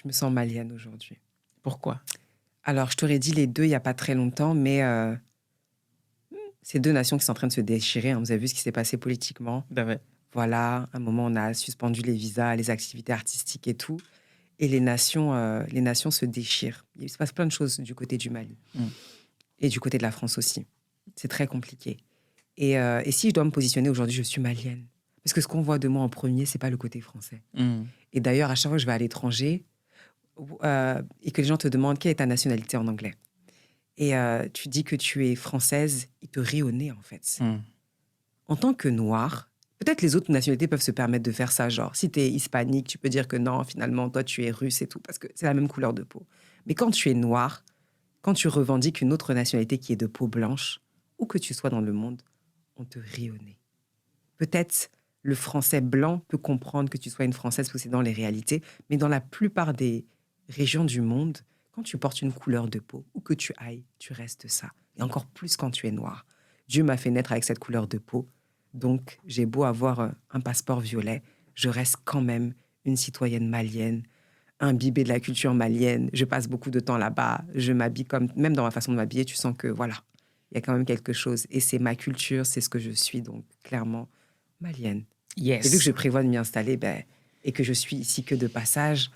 Je me sens malienne aujourd'hui. Pourquoi? Alors, je t'aurais dit les deux il n'y a pas très longtemps, mais c'est deux nations qui sont en train de se déchirer, hein. Vous avez vu ce qui s'est passé politiquement. Bah, ouais. Voilà, à un moment, on a suspendu les visas, les activités artistiques et tout. Et les nations se déchirent. Il se passe plein de choses du côté du Mali Mmh. et du côté de la France aussi. C'est très compliqué. Et si je dois me positionner aujourd'hui, je suis malienne. Parce que ce qu'on voit de moi en premier, c'est pas le côté français. Mmh. Et d'ailleurs, à chaque fois que je vais à l'étranger et que les gens te demandent quelle est ta nationalité en anglais, et tu dis que tu es française, ils te rient au nez, en fait. Mmh. En tant que noire, peut-être les autres nationalités peuvent se permettre de faire ça. Genre, si tu es hispanique, tu peux dire que non, finalement, toi, tu es russe et tout, parce que c'est la même couleur de peau. Mais quand tu es noir, quand tu revendiques une autre nationalité qui est de peau blanche, où que tu sois dans le monde, on te rit au nez. Peut-être le français blanc peut comprendre que tu sois une française parce que c'est dans les réalités, mais dans la plupart des régions du monde, quand tu portes une couleur de peau, où que tu ailles, tu restes ça. Et encore plus quand tu es noir. Dieu m'a fait naître avec cette couleur de peau, donc j'ai beau avoir un passeport violet, je reste quand même une citoyenne malienne, imbibée de la culture malienne. Je passe beaucoup de temps là-bas, je m'habille comme, même dans ma façon de m'habiller, tu sens que voilà, il y a quand même quelque chose. Et c'est ma culture, c'est ce que je suis, donc clairement malienne. Et vu que Yes. je prévois de m'y installer, et que je suis ici que de passage,